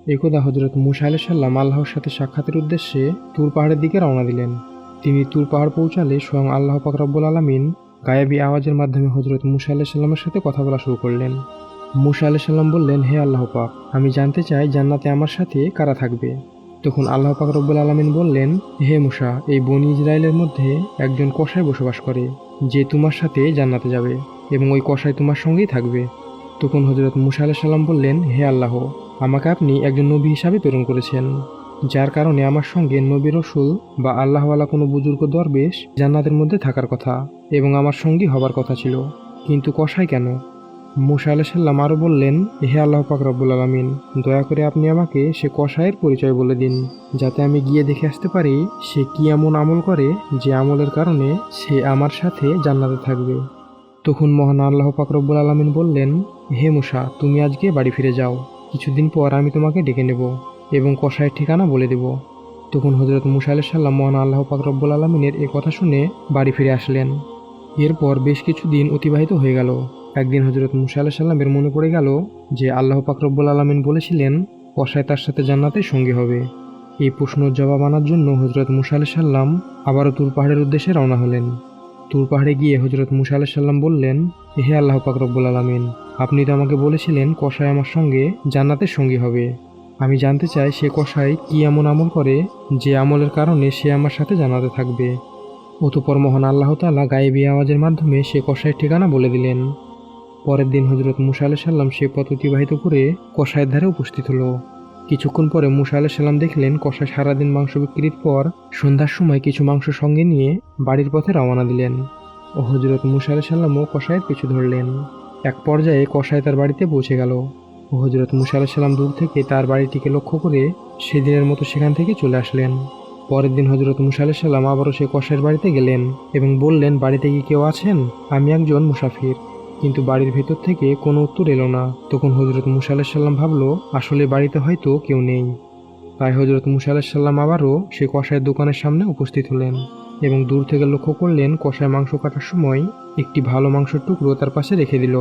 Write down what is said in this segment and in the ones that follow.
একদা হযরত মূসা আলাইহিস সালাম আল্লাহর সাথে সাক্ষাতের উদ্দেশ্যে তুর পাহাড়ের দিকে রওনা দিলেন। তিনি তুর পাহাড় পৌঁছালে স্বয়ং আল্লাহ পাক রব্বুল আলামিন গায়েবী আওয়াজের মাধ্যমে হযরত মূসা আলাইহিস সালামের সাথে কথা বলা শুরু করলেন। মূসা আলাইহিস সালাম বললেন, হে আল্লাহ পাক, আমি জানতে চাই জান্নাতে আমার সাথে কারা থাকবে। তখন আল্লাহ পাক রব্বুল আলামিন বললেন, হে মূসা, এই বনী ইসরাইলের মধ্যে একজন কসাই বসবাস করে, যে তোমার সাথে জান্নাতে যাবে এবং ওই কসাই তোমার সঙ্গেই থাকবে। তখন হযরত মূসা আলাইহিস সালাম বললেন, হে আল্লাহ, আমাকে আপনি একজন নবী হিসাবে প্রেরণ করেছেন, যার কারণে আমার সঙ্গে নবী রসুল বা আল্লাহওয়ালা কোনো বুজুর্গ দরবেশ জান্নাতের মধ্যে থাকার কথা এবং আমার সঙ্গী হবার কথা ছিল, কিন্তু কসাই কেন? মূসা আলাইহিস সালাম আরও বললেন, হে আল্লাহ পাক রব্বুল আলামিন, দয়া করে আপনি আমাকে সে কসাইয়ের পরিচয় বলে দিন, যাতে আমি গিয়ে দেখে আসতে পারি সে কি এমন আমল করে যে আমলের কারণে সে আমার সাথে জান্নাতে থাকবে। তখন মহান আল্লাহ পাক রব্বুল আলামিন বললেন, হে মূসা, তুমি আজকে বাড়ি ফিরে যাও, কিছুদিন পর আমি তোমাকে ডেকে নেব এবং কসাইয়ের ঠিকানা বলে দেব। তখন হযরত মূসা আলাইহিস সালাম মহান আল্লাহ পাক রব্বুল আলামিনের এ কথা শুনে বাড়ি ফিরে আসলেন। এরপর বেশ কিছুদিন অতিবাহিত হয়ে গেল। একদিন হযরত মূসা আলাইহিস সালামের মনে পড়ে গেল যে আল্লাহ পাক রব্বুল আলামিন বলেছিলেন কসাই তার সাথে জান্নাতে সঙ্গী হবে। এই প্রশ্নের জবাব আনার জন্য হযরত মূসা আলাইহিস সালাম আবারও তুর পাহাড়ের উদ্দেশ্যে রওনা হলেন। তুর পাহাড়ে গিয়ে হযরত মূসা আলাইহিস সালাম বললেন, হে আল্লাহ পাক রব্বুল আলামিন, আপনি তো আমাকে বলেছিলেন কসাই আমার সঙ্গে জান্নাতের সঙ্গী হবে। আমি জানতে চাই সে কসাই কি এমন আমল করে যে আমলের কারণে সে আমার সাথে জান্নাতে থাকবে। অতঃপর মহান আল্লাহ তাআলা গায়েবী আওয়াজের মাধ্যমে সে কসাইয়ের ঠিকানা বলে দিলেন। পরের দিন হযরত মূসা আলাইহিস সালাম সে পথ অতিবাহিত করে কসাইয়ের ধারে উপস্থিত হলো। কিছুক্ষণ পরে মূসা আলাইহিস সালাম দেখলেন কসাই সারাদিন মাংস বিক্রির পর সন্ধ্যার সময় কিছু মাংস সঙ্গে নিয়ে বাড়ির পথে রওনা দিলেন ও হযরত মূসা আলাইহিস সালামও কসাইয়ের পিছু ধরলেন। এক পর্যায়ে কসাই তার বাড়িতে পৌঁছে গেল ও হযরত মূসা আলাইহিস সালাম দূর থেকে তার বাড়িটিকে লক্ষ্য করে সেদিনের মতো সেখান থেকে চলে আসলেন। পরের দিন হযরত মূসা আলাইহিস সালাম আবারও সে কসাইয়ের বাড়িতে গেলেন এবং বললেন, বাড়িতে কি কেউ আছেন? আমি একজন মুসাফির। কিন্তু বাড়ির ভেতর থেকে কোনো উত্তর এলো না। তখন হযরত মূসা আলাইহিস সালাম ভাবল, আসলে বাড়িতে হয়তো কেউ নেই। তাই হযরত মূসা আলাইহিস সালাম আবারও সে কসাইয়ের দোকানের সামনে উপস্থিত হলেন এবং দূর থেকে লক্ষ্য করলেন কসাই মাংস কাটার সময় একটি ভালো মাংসের টুকরো তার পাশে রেখে দিল।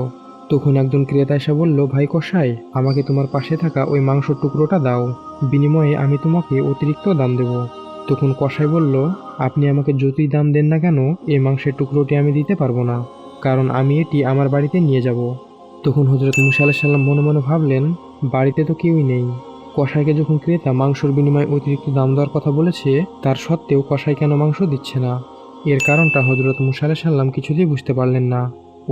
তখন একজন ক্রেতা এসে বলল, ভাই কসাই, আমাকে তোমার পাশে থাকা ওই মাংসের টুকরোটা দাও, বিনিময়ে আমি তোমাকে অতিরিক্ত দাম দেব। তখন কসাই বলল, আপনি আমাকে যতই দাম দেন না কেন, এই মাংসের টুকরোটি আমি দিতে পারবো না, কারণ আমি এটি আমার বাড়িতে নিয়ে যাব। তখন হযরত মূসা আলাইহিস সালাম মনে মনে ভাবলেন, বাড়িতে তো কেউই নেই। কসাইকে যখন ক্রেতা মাংসের বিনিময়ে অতিরিক্ত দাম দেওয়ার কথা বলেছে, তার সত্ত্বেও কসাই কেন মাংস দিচ্ছে না? এর কারণটা হযরত মূসা আলাইহিস সালাম কিছুতেই বুঝতে পারলেন না।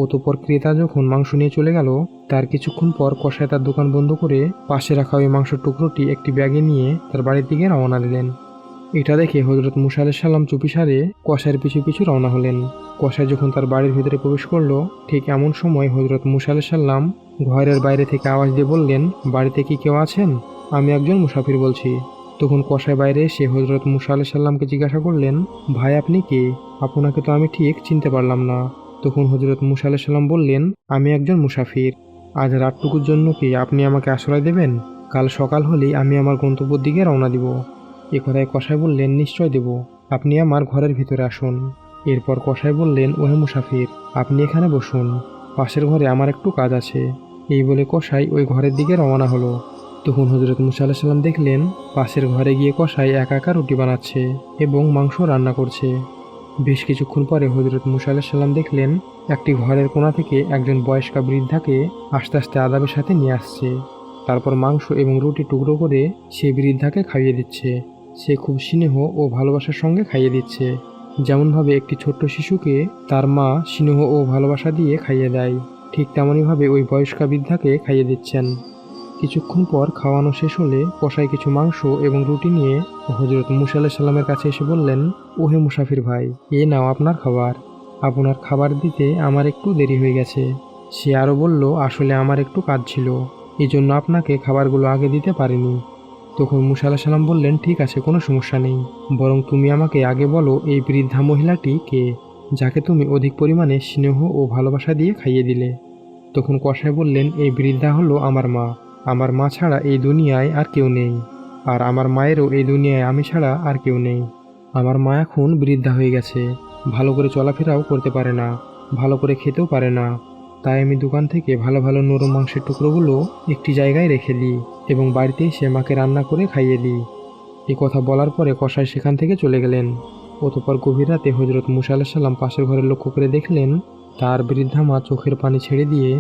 অতঃপর ক্রেতা যখন মাংস নিয়ে চলে গেল, তার কিছুক্ষণ পর কসাই তার দোকান বন্ধ করে পাশে রাখা ওই মাংসের টুকরোটি একটি ব্যাগে নিয়ে তার বাড়ির দিকে রওনা দিলেন। এটা দেখে হযরত মূসা আলাইহিস সালাম চুপিসারে কসাইয়ের পিছু পিছু রওনা হলেন। কসাই যখন তার বাড়ির ভিতরে প্রবেশ করলো, ঠিক এমন সময় হযরত মূসা আলাইহিস সালাম ঘরের বাইরে থেকে আওয়াজ দিয়ে বললেন, বাড়িতে কি কেউ আছেন? আমি একজন মুসাফির বলছি। তখন কসাই বাইরে এসে হযরত মূসা আলাইহিস সালামকে জিজ্ঞাসা করলেন, ভাই আপনি কে? আপনাকে তো আমি ঠিক চিনতে পারলাম না। তখন হযরত মূসা আলাইহিস সালাম বললেন, আমি একজন মুসাফির। আজ রাতটুকুর জন্য কি আপনি আমাকে আশ্রয় দেবেন? কাল সকাল হলেই আমি আমার গন্তব্যের দিকে রওনা দিব। এ কথায় কসাই বললেন, নিশ্চয় দেব, আপনি আমার ঘরের ভিতরে আসুন। এরপর কসাই বললেন, ওহে মুসাফির, আপনি এখানে বসুন, পাশের ঘরে আমার একটু কাজ আছে। এই বলে কসাই ওই ঘরের দিকে রওনা হলো। তখন হযরত মূসা আলাইহিস সালাম দেখলেন পাশের ঘরে গিয়ে কসাই একা একা রুটি বানাচ্ছে এবং মাংস রান্না করছে। বেশ কিছুক্ষণ পরে হযরত মূসা আলাইহিস সালাম দেখলেন একটি ঘরের কোণা থেকে একজন বয়স্কা বৃদ্ধাকে আস্তে আস্তে আদবের সাথে নিয়ে আসছে। তারপর মাংস এবং রুটি টুকরো করে সে বৃদ্ধাকে খাইয়ে দিচ্ছে। সে খুব স্নেহ ও ভালোবাসার সঙ্গে খাইয়ে দিচ্ছে, যেমনভাবে একটি ছোট্ট শিশুকে তার মা স্নেহ ও ভালোবাসা দিয়ে খাইয়ে দেয়, ঠিক তেমনইভাবে ওই বয়স্কা বৃদ্ধাকে খাইয়ে দিচ্ছেন। কিছুক্ষণ পর খাওয়ানো শেষ হলে কসাই কিছু মাংস এবং রুটি নিয়ে হযরত মূসা আলাইহিস সালামের কাছে এসে বললেন, ওহে মুসাফির ভাই, এ নাও আপনার খাবার। আপনার খাবার দিতে আমার একটু দেরি হয়ে গেছে। সে আরও বলল, আসলে আমার একটু কাজ ছিল, এজন্য আপনাকে খাবারগুলো আগে দিতে পারিনি। তখন মূসা আলাইহিস সালাম বললেন, ঠিক আছে, কোনো সমস্যা নেই, বরং তুমি আমাকে আগে বলো এই বৃদ্ধা মহিলাটি কে, যাকে তুমি অধিক পরিমাণে স্নেহ ও ভালোবাসা দিয়ে খাইয়ে দিলে। তখন কসাই বললেন, এই বৃদ্ধা হলো আমার মা। আমার মা ছাড়া এই দুনিয়ায় আর কেউ নেই, আর আমার মায়েরও এই দুনিয়ায় আমি ছাড়া আর কেউ নেই। আমার মা এখন বৃদ্ধা হয়ে গেছে, ভালো করে চলাফেরাও করতে পারে না, ভালো করে খেতেও পারে না। তাই আমি দোকান থেকে ভালো ভালো নরম মাংসের টুকরোগুলো একটি জায়গায় রেখে দিই এবং বাড়িতে এসে মাকে রান্না করে খাইয়ে দিই। এই কথা বলার পরে কসাই সেখান থেকে চলে গেলেন। অতঃপর গভীর রাতে হযরত মুসা আলাইহিস সালাম পাশের ঘরে লক্ষ্য করে দেখলেন তার বৃদ্ধা মা চোখের পানি ছেড়ে দিয়ে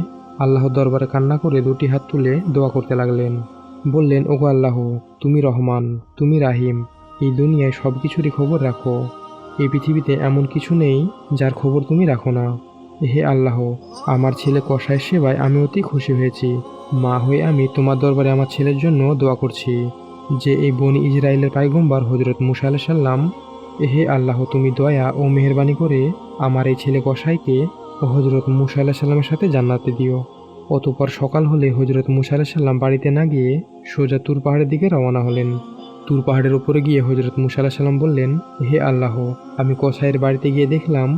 আল্লাহর দরবারে কান্না করে দুটি হাত তুলে দোয়া করতে লাগলেন। বললেন, ওগো আল্লাহ, তুমি রহমান, তুমি রাহিম, এই দুনিয়ায় সব কিছুরই খবর রাখো। এই পৃথিবীতে এমন কিছু নেই যার খবর তুমি রাখো না। হে আল্লাহ, আমার ছেলে কসাইয়ের সেবায় আমি অতি খুশি হয়েছি। মা হয়ে আমি তোমার দরবারে আমার ছেলের জন্য দোয়া করছি, যে এই বনি ইসরায়েলের পয়গম্বর হযরত মুসা আলাইহিস সালাম। হে আল্লাহ, তুমি দয়া ও মেহেরবানি করে আমার এই ছেলে কসাইকে ও হযরত মুসা আলাইহিস সালামের সাথে জান্নাতে দিও। অতঃপর সকাল হলে হযরত মুসা আলাইহিস সালাম বাড়িতে না গিয়ে সোজা তুর পাহাড়ের দিকে রওনা হলেন। তুর পাহাড়ের উপরে গিয়ে হযরত মুসা আলাইহিস সালাম বললেন, হে আল্লাহ, আমি কসাইয়ের বাড়িতে গিয়ে দেখলাম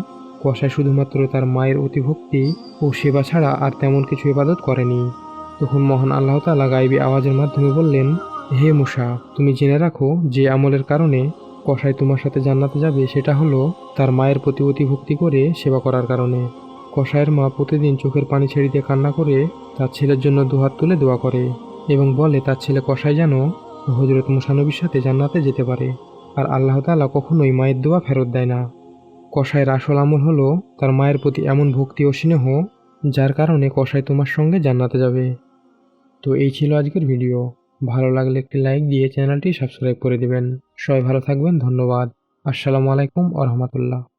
কসাই শুধুমাত্র তার মায়ের অতিভক্তি ও সেবা ছাড়া আর তেমন কিছু ইবাদত করেনি। তখন মহান আল্লাহ তাআলা গায়বী আওয়াজের মাধ্যমে বললেন, হে মুসা, তুমি জেনে রাখো যে আমলের কারণে কসাই তোমার সাথে জান্নাতে যাবে সেটা হলো তার মায়ের প্রতি অতিভক্তি করে সেবা করার কারণে। কসাইয়ের মা প্রতিদিন চোখের পানি ছেড়ে দিয়ে কান্না করে তার ছেলের জন্য দুহাত তুলে দোয়া করে এবং বলে তার ছেলে কসাই যেন হযরত মুসা নবীর সাথে জান্নাতে যেতে পারে। আর আল্লাহ তাআলা কখনোই মায়ের দোয়া ফেরত দেয় না। কসাইয়ের আসল আমল হলো তার মায়ের প্রতি এমন ভক্তি ও স্নেহ, যার কারণে কসাই তোমার সঙ্গে জান্নাতে যাবে। তো এই ছিল আজকের ভিডিও। ভালো লাগলে একটি লাইক দিয়ে চ্যানেলটি সাবস্ক্রাইব করে দিবেন। সবাই ভালো থাকবেন। ধন্যবাদ। আসসালামু আলাইকুম ওয়া রাহমাতুল্লাহ।